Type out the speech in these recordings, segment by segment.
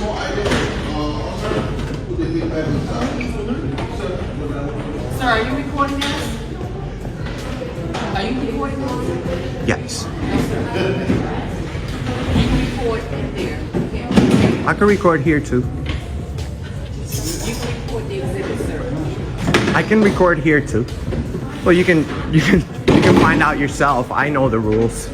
Sir, are you recording this? Are you recording this? Yes. You can record in there. I can record here too. You can record the exhibit, sir. I can record here too. Well, you can find out yourself. I know the rules.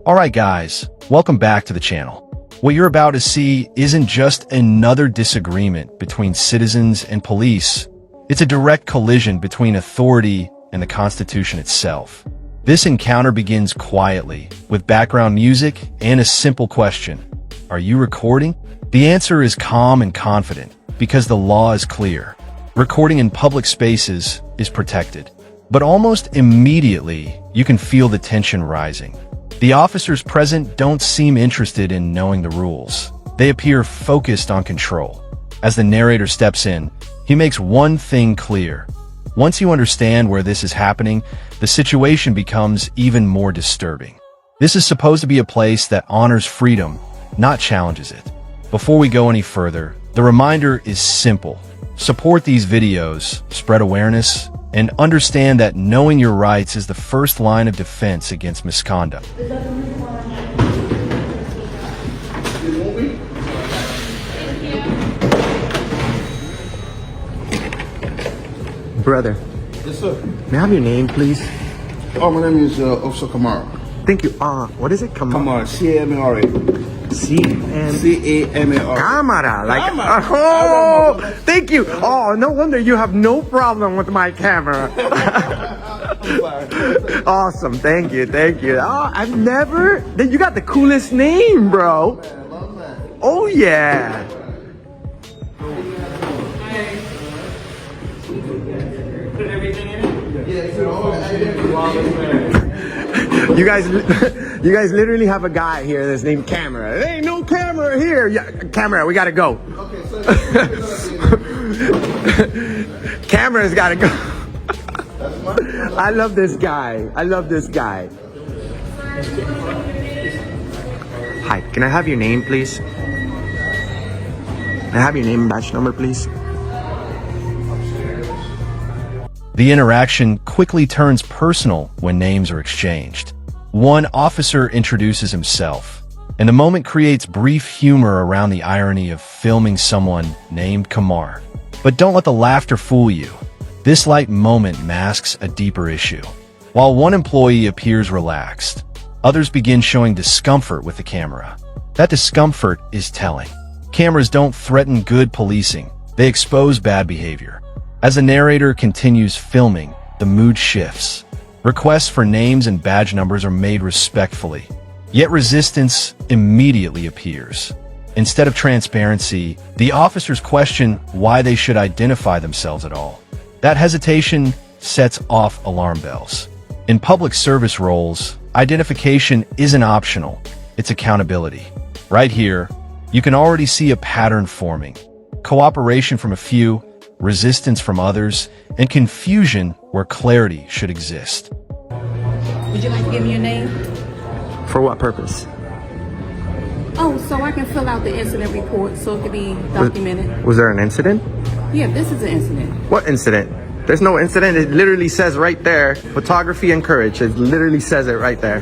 Alright guys, welcome back to the channel. What you're about to see isn't just another disagreement between citizens and police. It's a direct collision between authority and the Constitution itself. This encounter begins quietly, with background music and a simple question. Are you recording? The answer is calm and confident, because the law is clear. Recording in public spaces is protected. But almost immediately, you can feel the tension rising. The officers present don't seem interested in knowing the rules. They appear focused on control. As the narrator steps in, he makes one thing clear. Once you understand where this is happening, the situation becomes even more disturbing. This is supposed to be a place that honors freedom, not challenges it. Before we go any further, the reminder is simple. Support these videos, spread awareness, and understand that knowing your rights is the first line of defense against misconduct. Brother, Yes, sir. may I have your name, please? Oh, my name is Officer Kamara. Thank you. What is it? Kamara, C-A-M-A-R-A. C-M... C-A-M-A-R-A. Camera, like, Camera. oh, thank you. Oh, no wonder you have no problem with my camera. Awesome, thank you. Oh, I've never, you got the coolest name, bro. Oh, yeah. Put everything in it? You guys literally have a guy here that's named Camera. There ain't no camera here. Yeah, Camera, we gotta go. Camera's gotta go. I love this guy. Hi, can I have your name, please? Can I have your name and badge number, please? The interaction quickly turns personal when names are exchanged. One officer introduces himself, and the moment creates brief humor around the irony of filming someone named Kamar. But don't let the laughter fool you. This light moment masks a deeper issue. While one employee appears relaxed, others begin showing discomfort with the camera. That discomfort is telling. Cameras don't threaten good policing, they expose bad behavior. As the narrator continues filming, the mood shifts. Requests for names and badge numbers are made respectfully, yet resistance immediately appears. Instead of transparency, the officers question why they should identify themselves at all. That hesitation sets off alarm bells. In public service roles, identification isn't optional, it's accountability. Right here, you can already see a pattern forming. Cooperation from a few, resistance from others, and confusion where clarity should exist. Would you like to give me your name? For what purpose? Oh, so I can fill out the incident report so it can be documented. Was there an incident? Yeah, this is an incident. What incident? There's no incident. It literally says right there, photography encouraged. It literally says it right there.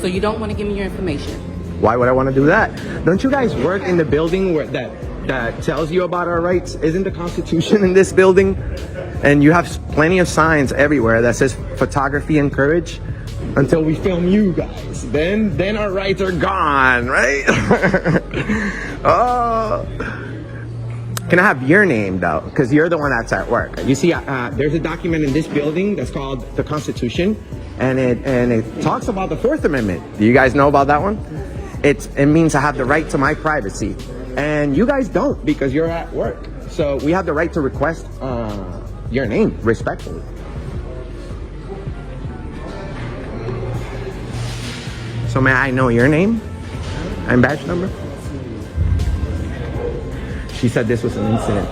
So you don't want to give me your information? Why would I want to do that? Don't you guys work in the building where that tells you about our rights? Isn't the Constitution in this building? And you have plenty of signs everywhere that says photography encouraged. Until we film you guys, then our rights are gone, right? Oh. Can I have your name though? Because you're the one that's at work. You see, there's a document in this building that's called the Constitution, and it talks about the Fourth Amendment. Do you guys know about that one? It means I have the right to my privacy, and you guys don't because you're at work. So we have the right to request your name respectfully. So may I know your name and badge number? She said this was an incident.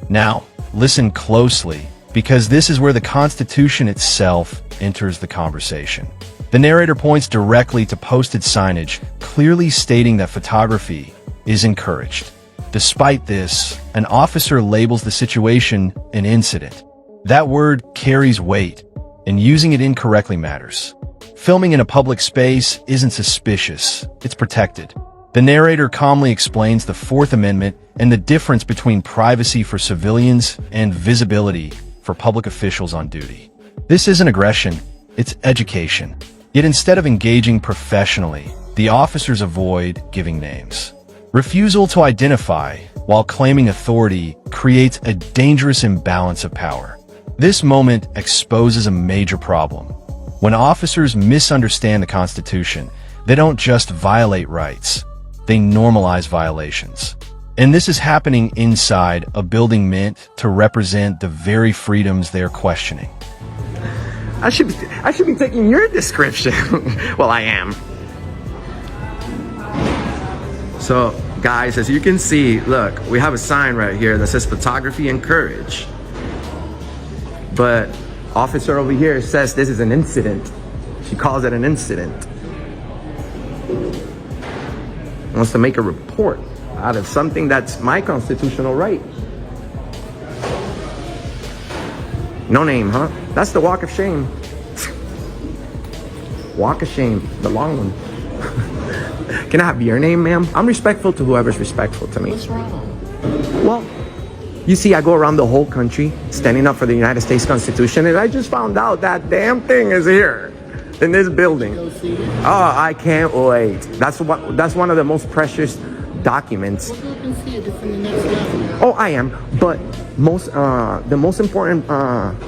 Now, listen closely, because this is where the Constitution itself enters the conversation. The narrator points directly to posted signage, clearly stating that photography is encouraged. Despite this, an officer labels the situation an incident. That word carries weight, and using it incorrectly matters. Filming in a public space isn't suspicious, it's protected. The narrator calmly explains the Fourth Amendment and the difference between privacy for civilians and visibility for public officials on duty. This isn't aggression, it's education. Yet instead of engaging professionally, the officers avoid giving names. Refusal to identify while claiming authority creates a dangerous imbalance of power. This moment exposes a major problem. When officers misunderstand the Constitution, they don't just violate rights, they normalize violations. And this is happening inside a building meant to represent the very freedoms they're questioning. I should be taking your description. Well, I am. So, guys, as you can see, look, we have a sign right here that says photography encouraged. But officer over here says this is an incident. She calls it an incident. Wants to make a report out of something that's my constitutional right. No name, huh? That's the walk of shame. Walk of shame, the long one. Can I have your name, ma'am? I'm respectful to whoever's respectful to me. What's wrong? Well, you see, I go around the whole country standing up for the United States Constitution, and I just found out that damn thing is here in this building. Go see it? Oh, I can't wait. That's one of the most precious documents. Well, go up and see it. It's in the next level. Oh, I am. But the most important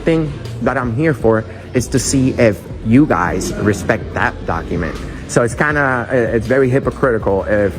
thing that I'm here for is to see if you guys respect that document. So it's very hypocritical if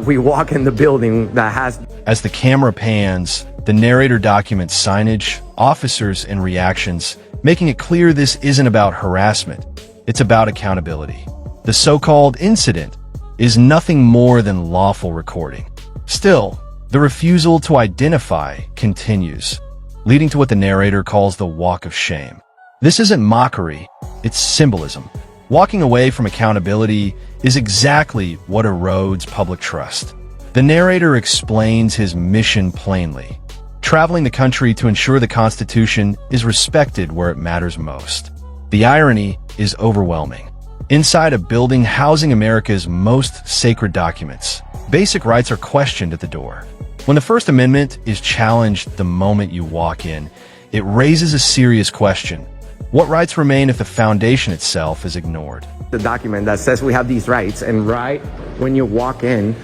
we walk in the building that has... As the camera pans, the narrator documents signage, officers, and reactions, making it clear this isn't about harassment, it's about accountability. The so-called incident is nothing more than lawful recording. Still, the refusal to identify continues, leading to what the narrator calls the walk of shame. This isn't mockery, it's symbolism. Walking away from accountability is exactly what erodes public trust. The narrator explains his mission plainly, traveling the country to ensure the Constitution is respected where it matters most. The irony is overwhelming. Inside a building housing America's most sacred documents, basic rights are questioned at the door. When the First Amendment is challenged the moment you walk in, it raises a serious question. What rights remain if the foundation itself is ignored? The document that says we have these rights, and right when you walk in,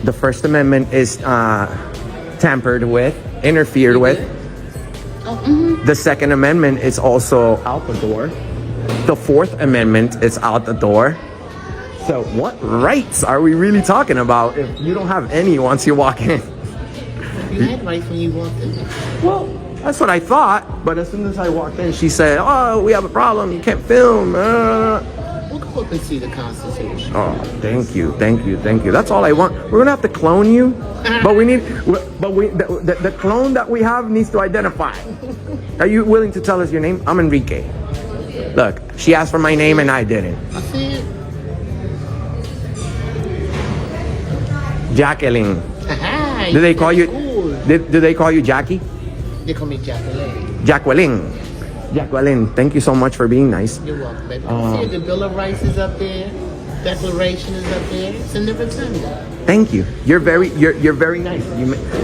the First Amendment is tampered with, interfered with. The Second Amendment is also out the door. The Fourth Amendment is out the door. So what rights are we really talking about if you don't have any once you walk in? You had rights when you walked in. Well, that's what I thought, but as soon as I walked in, she said, "Oh, we have a problem. You can't film." We'll go up and see the Constitution. Oh, thank you. That's all I want. We're gonna have to clone you, but the clone that we have needs to identify. Are you willing to tell us your name? I'm Enrique. Look, she asked for my name and I didn't. I see it. Jacqueline. Aha, Do they call you? Cool. Do they call you Jackie? They call me Jacqueline. Jacqueline, thank you so much for being nice. You're welcome, baby. See it, the Bill of Rights is up there. Declaration is up there. It's in the rotunda. Thank you. You're very nice.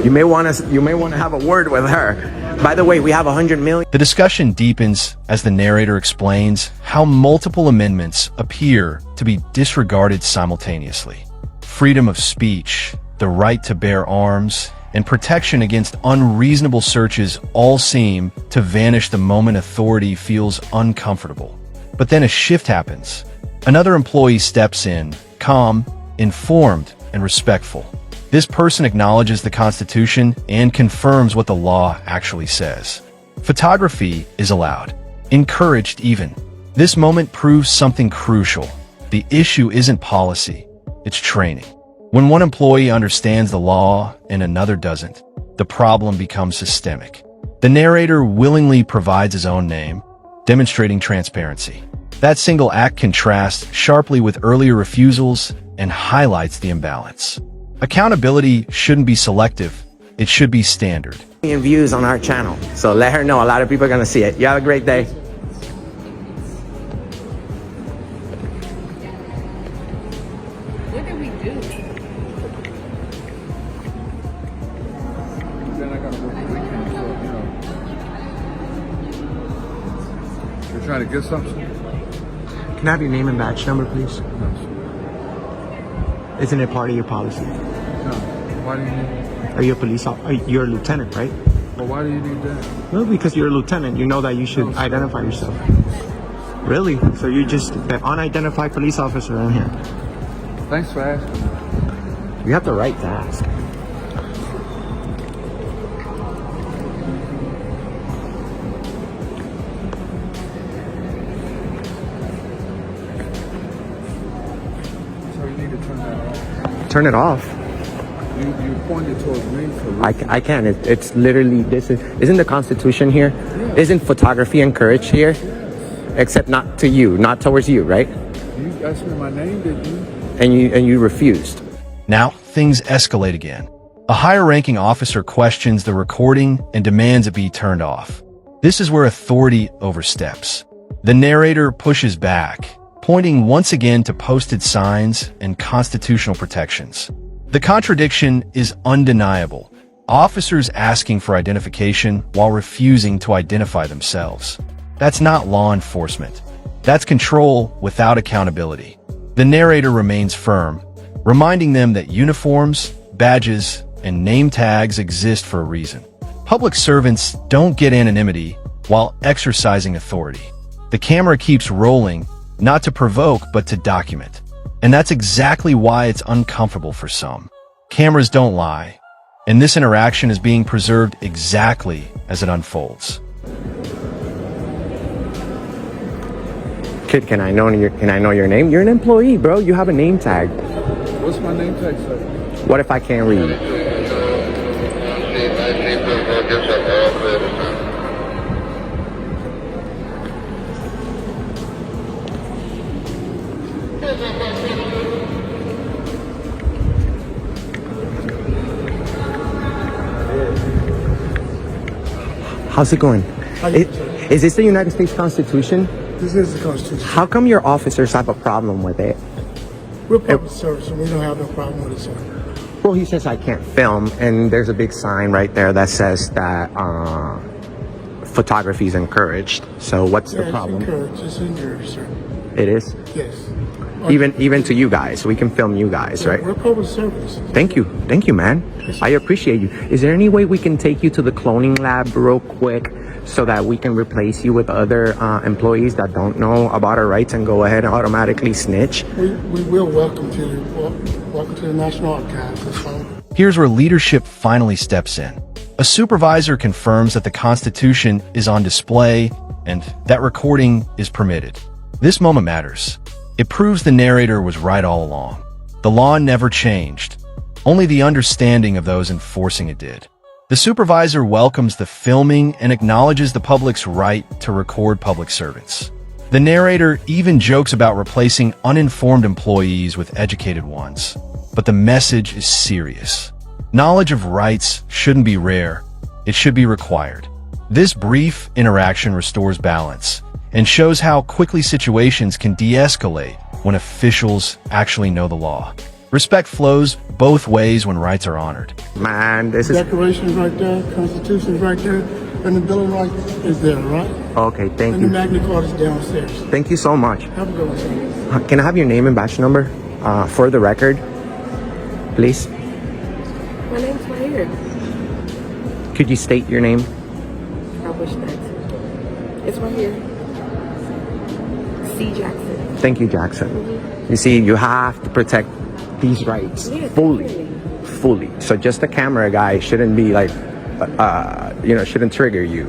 You may want to have a word with her. By the way, we have 100 million. The discussion deepens as the narrator explains how multiple amendments appear to be disregarded simultaneously. Freedom of speech, the right to bear arms, and protection against unreasonable searches all seem to vanish the moment authority feels uncomfortable. But then a shift happens. Another employee steps in, calm, informed, and respectful. This person acknowledges the Constitution and confirms what the law actually says. Photography is allowed, encouraged even. This moment proves something crucial. The issue isn't policy, it's training. When one employee understands the law and another doesn't, the problem becomes systemic. The narrator willingly provides his own name, demonstrating transparency. That single act contrasts sharply with earlier refusals and highlights the imbalance. Accountability shouldn't be selective, it should be standard. Views on our channel, so let her know. A lot of people are gonna see it. You have a great day. What did we do? Then I gotta work the weekend, so, You're trying to get something? Can I have your name and badge number, please? Isn't it part of your policy? No. Why do you need Are you a police officer? You're a lieutenant, right? Well, why do you need that? No, because you're a lieutenant. You know that you should identify yourself. Really? So you're just the unidentified police officer in here? Thanks for asking. You have the right to ask. So you need to turn that off. Turn it off. You pointed towards me for I can. It's literally, isn't the Constitution here? Yeah. Isn't photography encouraged here? Except not to you, not towards you, right? You asked me my name, did you? And you refused. Now, things escalate again. A higher-ranking officer questions the recording and demands it be turned off. This is where authority oversteps. The narrator pushes back, pointing once again to posted signs and constitutional protections. The contradiction is undeniable. Officers asking for identification while refusing to identify themselves. That's not law enforcement. That's control without accountability. The narrator remains firm, reminding them that uniforms, badges, and name tags exist for a reason. Public servants don't get anonymity while exercising authority. The camera keeps rolling, not to provoke, but to document. And that's exactly why it's uncomfortable for some. Cameras don't lie, and this interaction is being preserved exactly as it unfolds. Kid, can I know your name? You're an employee, bro. You have a name tag. What's my name tag say? What if I can't read? How's it going? Is this the United States Constitution? This is the Constitution. How come your officers have a problem with it? We're public service, and we don't have no problem with it, sir. Well, he says I can't film, and there's a big sign right there that says that photography is encouraged. So what's the problem? It's encouraged, sir. It is? Yes. Even to you guys. We can film you guys, right? We're public service. Thank you, man. I appreciate you. Is there any way we can take you to the cloning lab real quick so that we can replace you with other employees that don't know about our rights and go ahead and automatically snitch? We will welcome to the National Archives. That's fine. Here's where leadership finally steps in. A supervisor confirms that the Constitution is on display and that recording is permitted. This moment matters. It proves the narrator was right all along. The law never changed. Only the understanding of those enforcing it did. The supervisor welcomes the filming and acknowledges the public's right to record public servants. The narrator even jokes about replacing uninformed employees with educated ones. But the message is serious. Knowledge of rights shouldn't be rare. It should be required. This brief interaction restores balance and shows how quickly situations can de-escalate when officials actually know the law. Respect flows both ways when rights are honored. Man, this is... Declaration is right there, Constitution is right there, and the Bill of Rights is there, right? Okay, thank And you. the Magna Carta is downstairs. Thank you so much. Have a good one, sir. Can I have your name and badge number for the record, please? My name's right here. Could you state your name? I wish that. It's right here. C. Jackson. Thank you, Jackson. You see, you have to protect these rights fully. So just the camera guy shouldn't be like, shouldn't trigger you.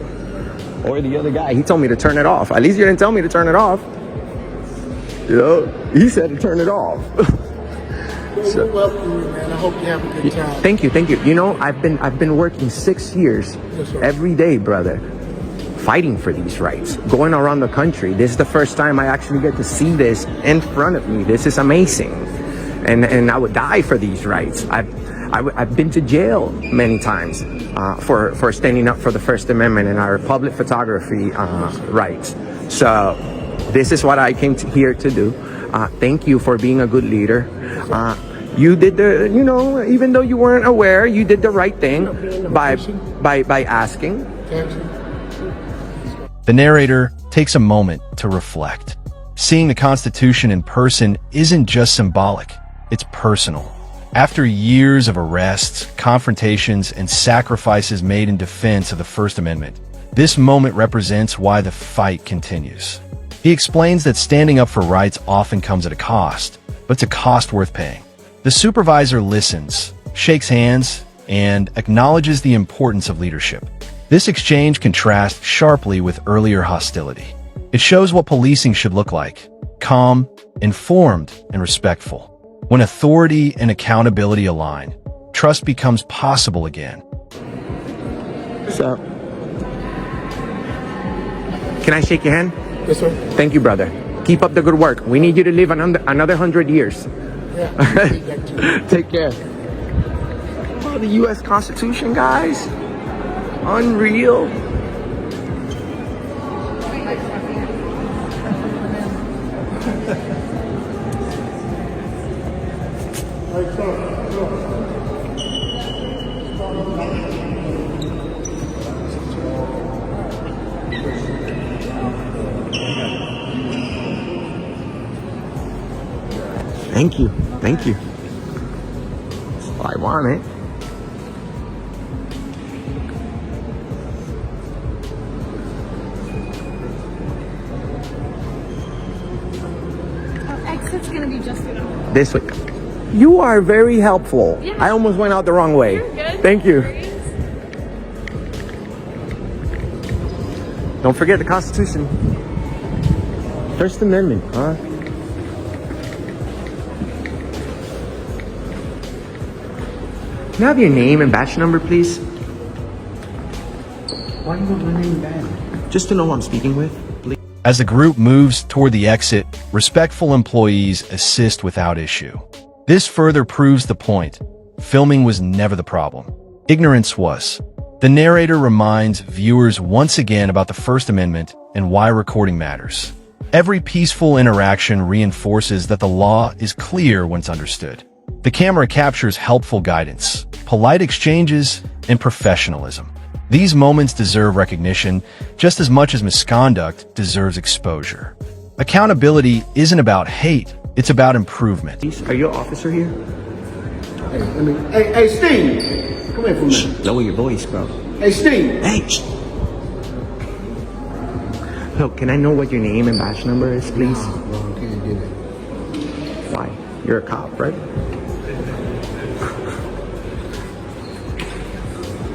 Or the other guy, he told me to turn it off. At least you didn't tell me to turn it off. You know, he said to turn it off. We're welcome you, man. I hope you have a good time. Thank you. You know, I've been working 6 years Yes, sir. every day, brother, fighting for these rights, going around the country. This is the first time I actually get to see this in front of me. This is amazing. And I would die for these rights. I've been to jail many times for standing up for the First Amendment and our public photography rights. So this is what I came here to do. Thank you for being a good leader. You did the, you know, even though you weren't aware, you did the right thing by asking. The narrator takes a moment to reflect. Seeing the Constitution in person isn't just symbolic, it's personal. After years of arrests, confrontations, and sacrifices made in defense of the First Amendment, this moment represents why the fight continues. He explains that standing up for rights often comes at a cost, but it's a cost worth paying. The supervisor listens, shakes hands, and acknowledges the importance of leadership. This exchange contrasts sharply with earlier hostility. It shows what policing should look like: calm, informed, and respectful. When authority and accountability align, trust becomes possible again. So, can I shake your hand? Yes, sir. Thank you, brother. Keep up the good work. We need you to live another 100 years. Yeah. Take care. Oh, the U.S. Constitution, guys. Unreal. Thank you. Thank you. I want it. Exit's gonna be just enough. This way. You are very helpful. Yeah. I almost went out the wrong way. You're good. Thank you. No worries. Don't forget the Constitution. First Amendment, huh? Can I have your name and batch number, please? Why do you want my name bad? Just to know who I'm speaking with, please. As the group moves toward the exit, respectful employees assist without issue. This further proves the point. Filming was never the problem. Ignorance was. The narrator reminds viewers once again about the First Amendment and why recording matters. Every peaceful interaction reinforces that the law is clear when it's understood. The camera captures helpful guidance, polite exchanges, and professionalism. These moments deserve recognition just as much as misconduct deserves exposure. Accountability isn't about hate, it's about improvement. Are you an officer here? Hey, Steve! Come here for a minute. Lower your voice, bro. Hey, Steve! Hey! Look, can I know what your name and batch number is, please? Bro, I can't do that. Why? You're a cop, right?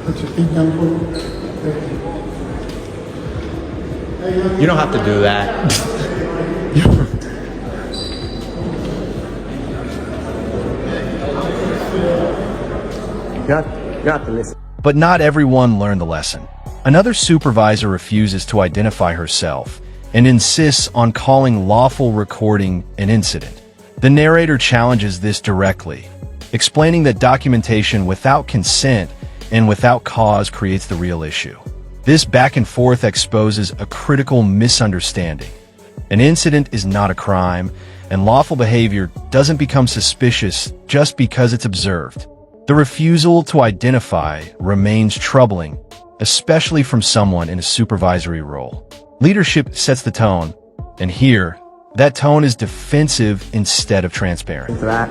Put your feet down for me. You don't have to do that. You have to listen. But not everyone learned the lesson. Another supervisor refuses to identify herself and insists on calling lawful recording an incident. The narrator challenges this directly, explaining that documentation without consent and without cause creates the real issue. This back and forth exposes a critical misunderstanding. An incident is not a crime, and lawful behavior doesn't become suspicious just because it's observed. The refusal to identify remains troubling, especially from someone in a supervisory role. Leadership sets the tone, and here, that tone is defensive instead of transparent. That.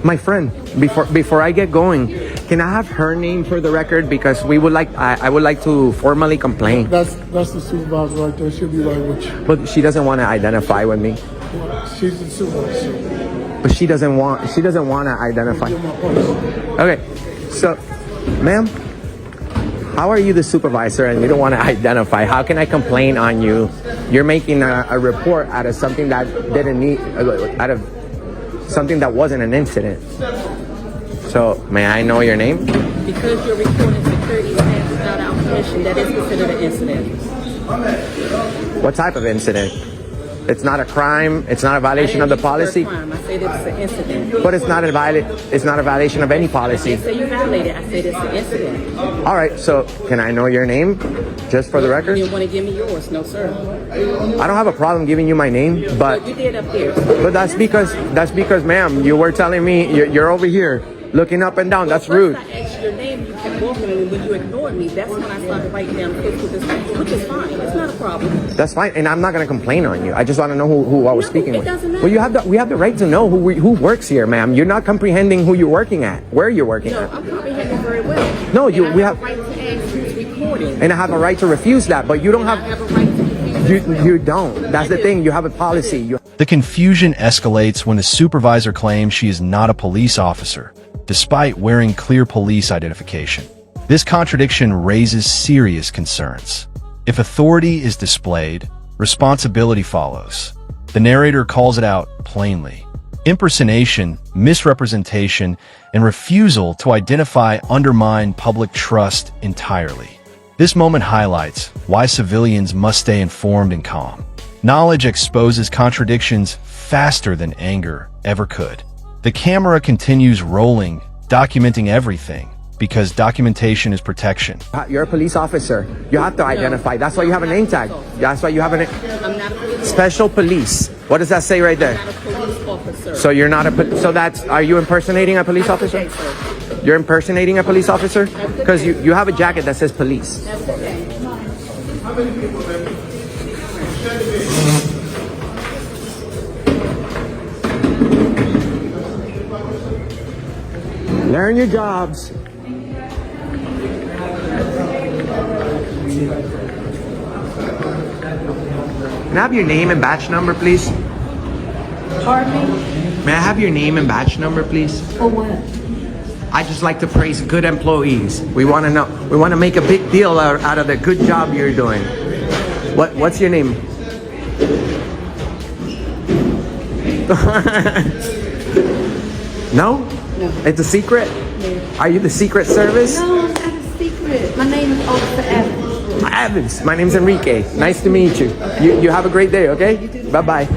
My friend, before I get going, can I have her name for the record, because we would like I would like to formally complain. That's the supervisor right there. She'll be right with you. But she doesn't want to identify with me. She's the supervisor. But she doesn't want to identify. Give my purse. Okay, so, ma'am, How are you the supervisor and you don't want to identify? How can I complain on you? You're making a report out of something that didn't need, out of something that wasn't an incident. So, may I know your name? Because you're reporting security events without our permission, that is considered an incident. What type of incident? It's not a crime. It's not a violation of the policy. I said it's an incident. But it's not a violation of any policy. I didn't say you violated. I said it's an incident. All right. So can I know your name, just for the record? You want to give me yours? No, sir. I don't have a problem giving you my name, but You did up here. but that's because, ma'am, you were telling me you're over here looking up and down. That's rude. First I asked your name. You kept walking, and when you ignored me, that's when I started writing down pictures, which is fine. It's not a problem. That's fine, and I'm not going to complain on you. I just want to know who I was speaking it with. doesn't matter. Well, we have the right to know who works here, ma'am. You're not comprehending who you're working at, where you're working No, at. I'm comprehending very well. No, And we I have, a right to ask who's recording. and I have a right to refuse that, but you don't I have a right to refuse. you don't. That's the thing. You have a policy. The confusion escalates when the supervisor claims she is not a police officer, despite wearing clear police identification. This contradiction raises serious concerns. If authority is displayed, responsibility follows. The narrator calls it out plainly. Impersonation, misrepresentation, and refusal to identify undermine public trust entirely. This moment highlights why civilians must stay informed and calm. Knowledge exposes contradictions faster than anger ever could. The camera continues rolling, documenting everything, because documentation is protection. You're a police officer. You have to identify. That's why you have a name tag. That's why you have a I'm not a police special police. What does that say right there? I'm not a police officer. So you're not are you impersonating a police officer? Okay, sir. You're impersonating a police officer? Because you have a jacket that says police. That's okay. Learn your jobs. Can I have your name and batch number, please? Pardon me? May I have your name and batch number, please? For what? I just like to praise good employees. We want to know. We want to make a big deal out of the good job you're doing. What's your name? No? No. It's a secret? Yeah. Are you the Secret Service? No, I'm not a secret. My name is Officer Evans. Evans. My name's Enrique. Nice to meet you. You have a great day, okay? Bye-bye.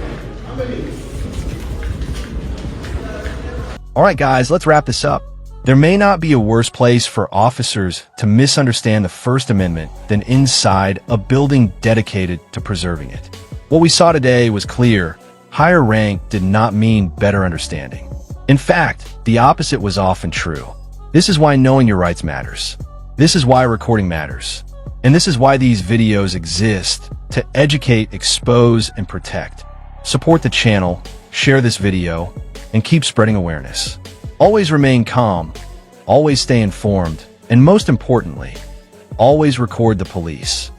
All right, guys, let's wrap this up. There may not be a worse place for officers to misunderstand the First Amendment than inside a building dedicated to preserving it. What we saw today was clear. Higher rank did not mean better understanding. In fact, the opposite was often true. This is why knowing your rights matters. This is why recording matters. And this is why these videos exist, to educate, expose, and protect. Support the channel, share this video, and keep spreading awareness. Always remain calm, always stay informed, and most importantly, always record the police.